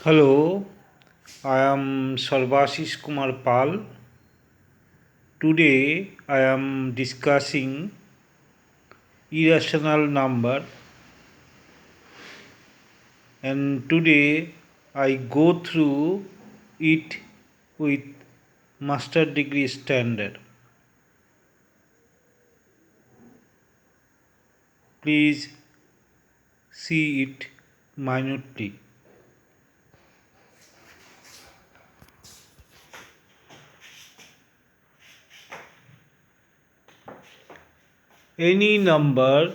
Hello, I am Sarvashish Kumar Pal. Today I am discussing irrational number, and today I go through it with master degree standard. Please see it minutely. Any number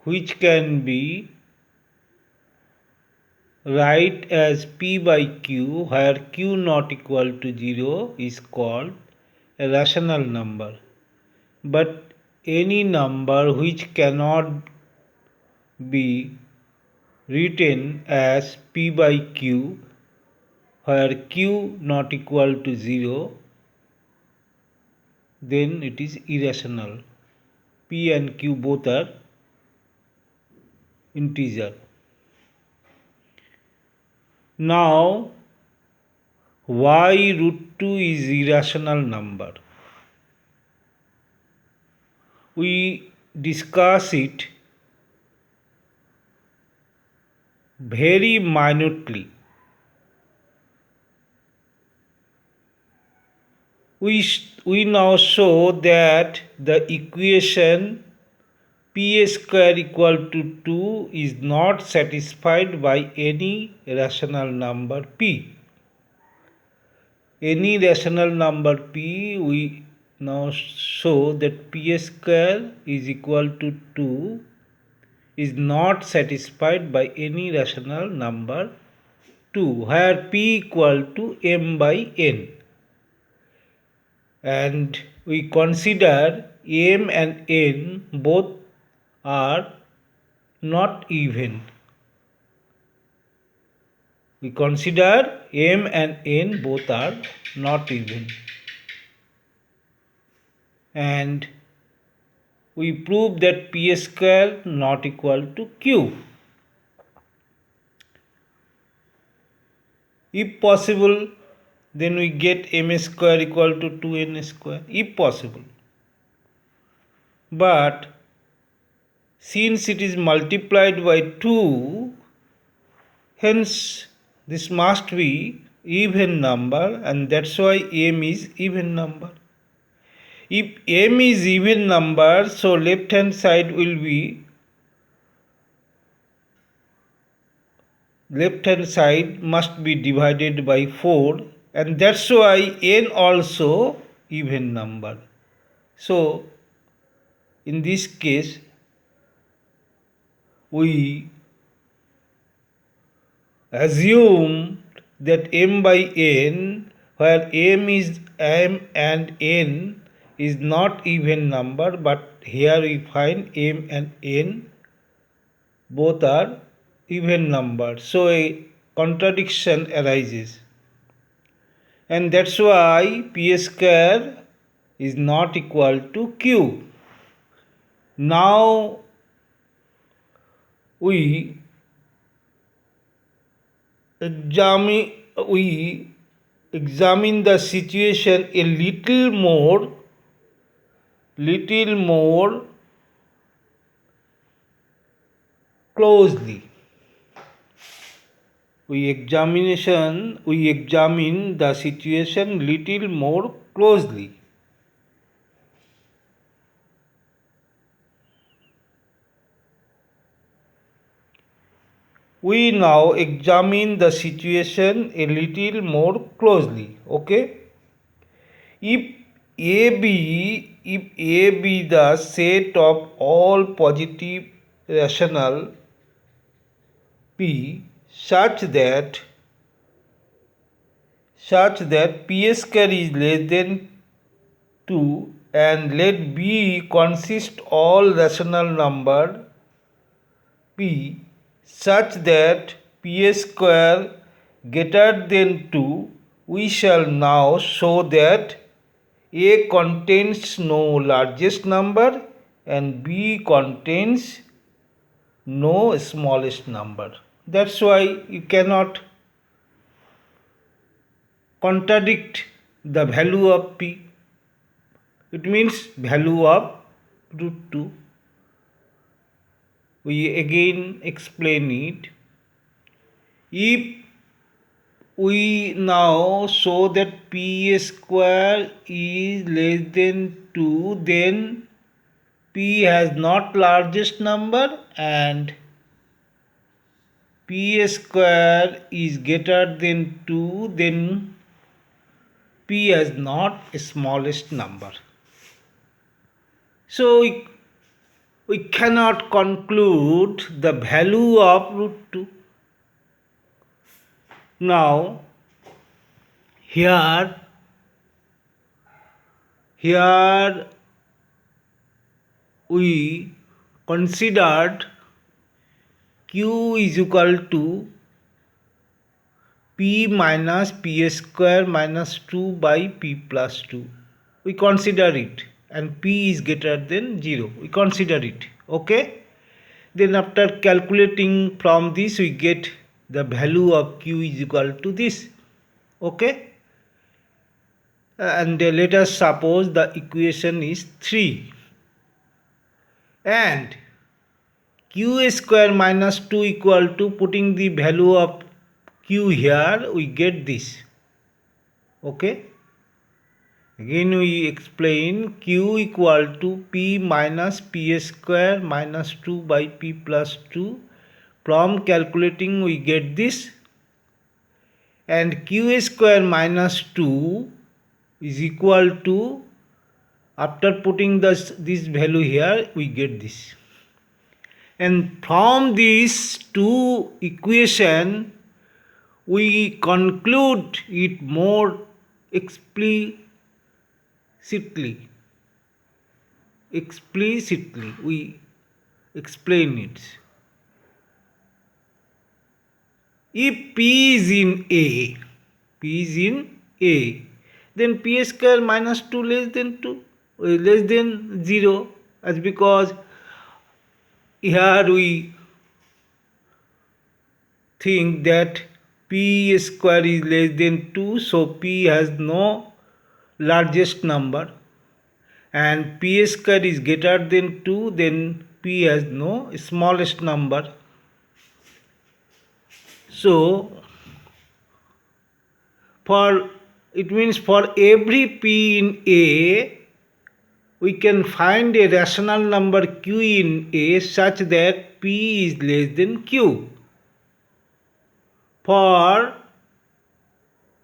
which can be write as p by q where q not equal to 0 is called a rational number, but any number which cannot be written as p by q where q not equal to 0, then it is irrational. P and q both are integer. Now, why root 2 is irrational number? We discuss it very minutely. We now show that the equation p square equal to 2 is not satisfied by any rational number p. Any rational number p, we now show that p square is equal to 2 is not satisfied by any rational number 2, where p equal to m by n. And we consider m and n both are not even. We consider m and n both are not even. And we prove that p square not equal to q. If possible, then we get m square equal to 2n square, if possible. But since it is multiplied by 2, hence this must be even number, and that's why m is even number. If m is even number, so left hand side will be left hand side must be divided by 4, and that's why n also even number. So in this case we assume that m by n, where m and n is not even number, but here we find m and n both are even numbers, so a contradiction arises, and that's why p square is not equal to q. Now we examine the situation a little more closely. We examine the situation little more closely. We now examine the situation a little more closely. Okay? If A be the set of all positive rational p such that p square is less than 2, and let B consist all rational number p such that p square greater than 2, we shall now show that A contains no largest number and B contains no smallest number. That's why you cannot contradict the value of p. It means value of root 2. We again explain it. If we now show that p square is less than 2, then p has not largest number and p square is greater than 2, then p has not smallest number. So we cannot conclude the value of root 2. Now here we considered q is equal to p minus p square minus 2 by p plus 2. We consider it, and p is greater than 0. We consider it. Okay. Then after calculating from this, we get the value of q is equal to this. Okay. And let us suppose the equation is 3. And q square minus 2 equal to, putting the value of q here, we get this. Okay. Again we explain q equal to p minus p square minus 2 by p plus 2. From calculating we get this. And q square minus 2 is equal to, after putting this value here, we get this. And from these two equation, we conclude it more explicitly. We explain it. If p is in A, then p square minus 2 less than 0, as because here we think that p square is less than 2, so p has no largest number, and p square is greater than 2, then p has no smallest number. So it means for every p in A, we can find a rational number q in A such that p is less than q. For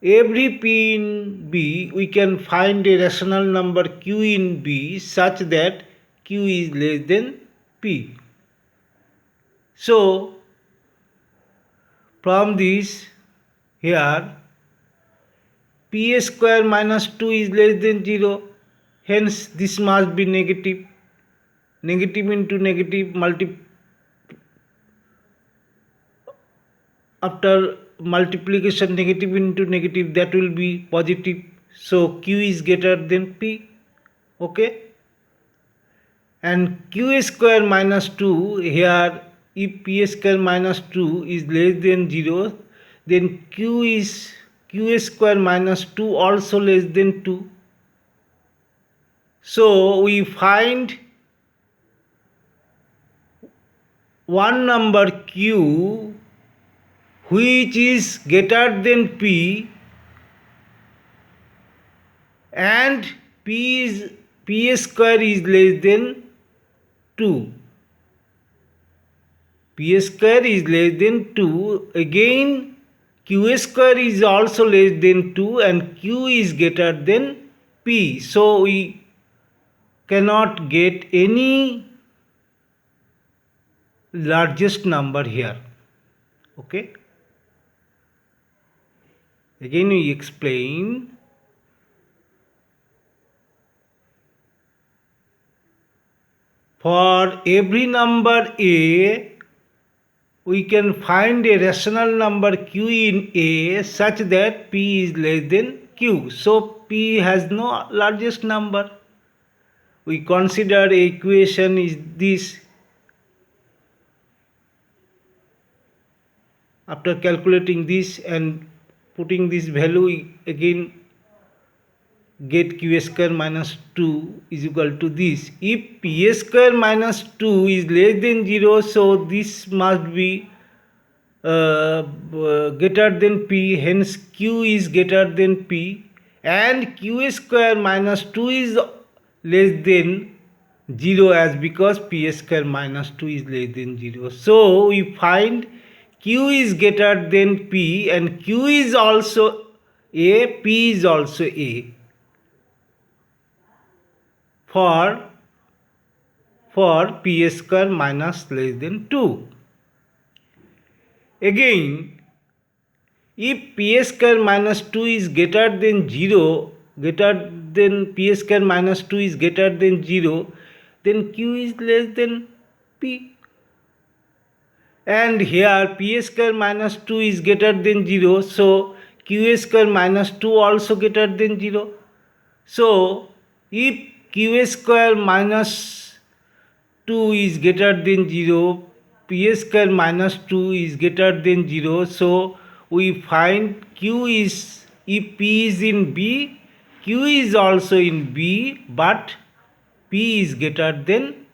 every p in B, we can find a rational number q in B such that q is less than p. So from this, here p square minus 2 is less than 0, hence this must be negative. Negative into negative, after multiplication, negative into negative, that will be positive. So q is greater than p. Okay. And q square minus 2, here if p square minus 2 is less than 0, then q square minus 2 also less than 2. So we find one number q which is greater than p, and p square is less than 2. P square is less than 2. Again q square is also less than 2 and q is greater than p. So we cannot get any largest number here. Okay. Again we explain. For every number A, we can find a rational number q in A such that p is less than q. So p has no largest number. We consider equation is this. After calculating this and putting this value, we again get q square minus 2 is equal to this. If p square minus 2 is less than 0, so this must be greater than p, hence q is greater than p, and q square minus 2 is less than 0 as because p square minus 2 is less than 0. So we find q is greater than p and q is also a, p is also a for p square minus less than 2. Again, if p square minus 2 is greater than 0, greater than p square minus 2 is greater than 0, then q is less than p. And here p square minus 2 is greater than 0, so q square minus 2 also greater than 0. So if q square minus 2 is greater than 0, p square minus 2 is greater than 0, so we find q is, if p is in B, q is also in B, but p is greater than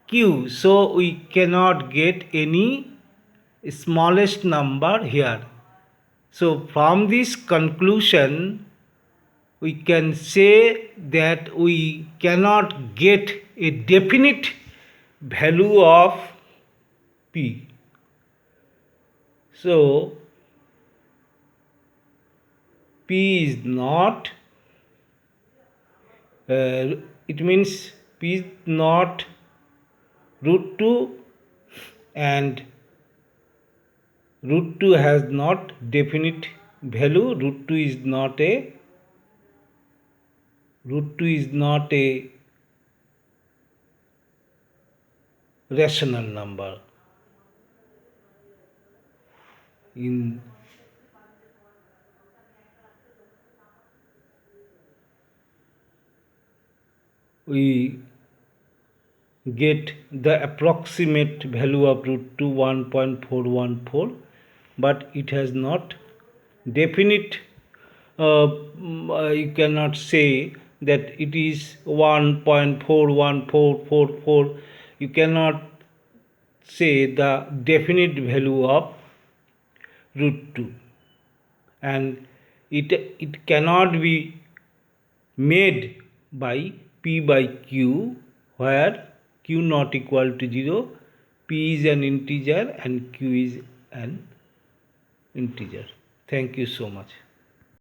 q, so we cannot get any smallest number here. So from this conclusion, we can say that we cannot get a definite value of p. So p is not, it means p is not root 2 and root 2 has not definite value. Root 2 is not a rational number. We get the approximate value of root 2 1.414, but it has not definite, you cannot say that it is 1.41444. You cannot say the definite value of root 2, and it cannot be made by p by q, where q not equal to 0, p is an integer and q is an integer. Thank you so much.